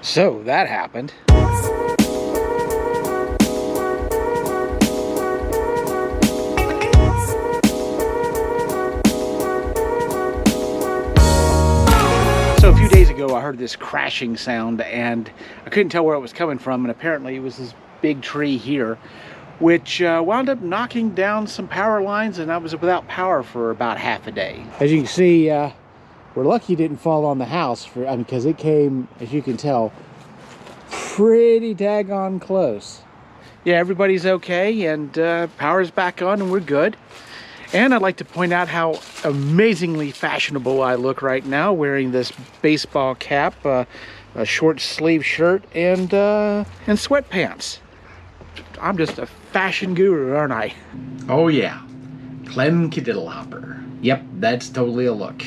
So that happened. So a few days ago I heard this crashing sound and I couldn't tell where it was coming from, and apparently it was this big tree here, which wound up knocking down some power lines, and I was without power for about half a day. As you can see, we're lucky it didn't fall on the house, because it came, as you can tell, pretty daggone close. Yeah, everybody's okay, and power's back on and we're good. And I'd like to point out how amazingly fashionable I look right now, wearing this baseball cap, a short sleeve shirt, and sweatpants. I'm just a fashion guru, aren't I? Oh yeah, Clem Kadiddlehopper. Yep, that's totally a look.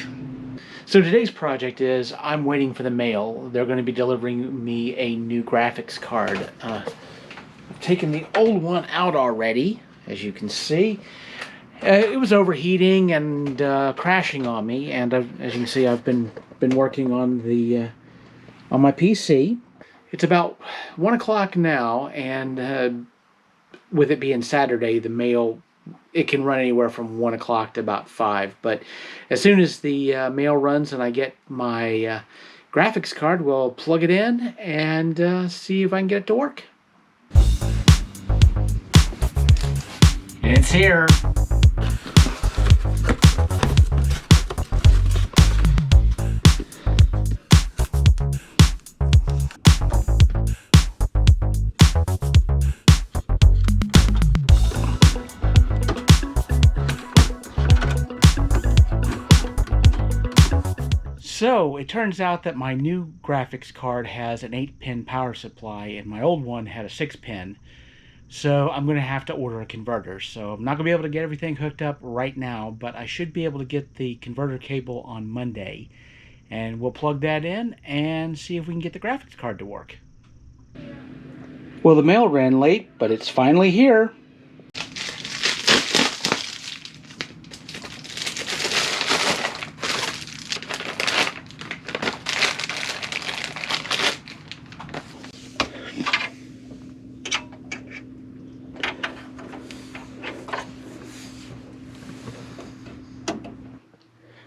So today's project is I'm waiting for the mail. They're going to be delivering me a new graphics card. I've taken the old one out already, as you can see. It was overheating and crashing on me, and as you can see, I've been working on my PC. It's about 1 o'clock now, and with it being Saturday, the mail, it can run anywhere from 1 o'clock to about 5. But as soon as the mail runs and I get my graphics card, we'll plug it in and see if I can get it to work. It's here. So it turns out that my new graphics card has an 8-pin power supply and my old one had a 6-pin. So I'm going to have to order a converter. So I'm not going to be able to get everything hooked up right now, but I should be able to get the converter cable on Monday. And we'll plug that in and see if we can get the graphics card to work. Well, the mail ran late, but it's finally here.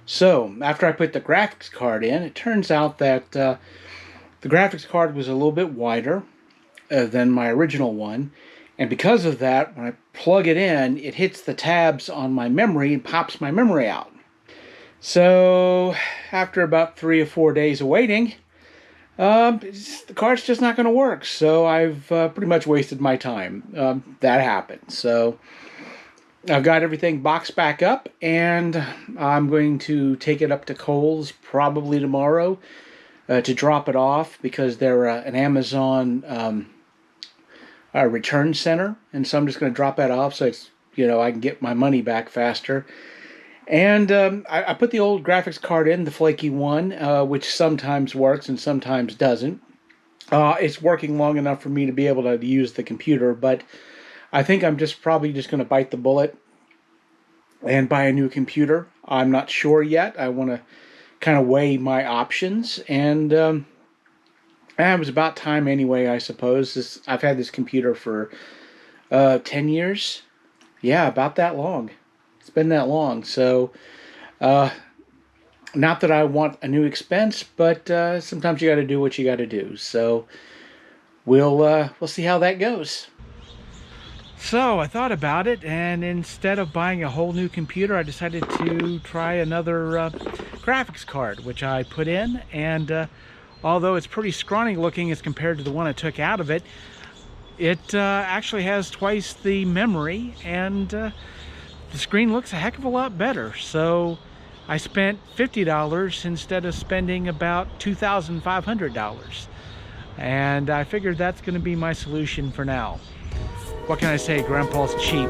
So, after I put the graphics card in, it turns out that the graphics card was a little bit wider than my original one. And because of that, when I plug it in, it hits the tabs on my memory and pops my memory out. So, after about 3 or 4 days of waiting, the card's just not going to work. So, I've pretty much wasted my time. That happened. So, I've got everything boxed back up, and I'm going to take it up to Kohl's probably tomorrow to drop it off, because they're an Amazon return center, and so I'm just going to drop that off so it's, I can get my money back faster. And I put the old graphics card in, the flaky one, which sometimes works and sometimes doesn't. It's working long enough for me to be able to use the computer, but I think I'm probably just going to bite the bullet and buy a new computer. I'm not sure yet. I want to kind of weigh my options, and it was about time anyway, I suppose. I've had this computer for 10 years. Yeah, about that long. It's been that long. So, not that I want a new expense, but sometimes you got to do what you got to do. So, we'll see how that goes. So I thought about it, and instead of buying a whole new computer, I decided to try another graphics card, which I put in, and although it's pretty scrawny looking as compared to the one I took out of it, it actually has twice the memory, and the screen looks a heck of a lot better. So I spent $50 instead of spending about $2,500, and I figured that's going to be my solution for now. What can I say? Grandpa's cheap.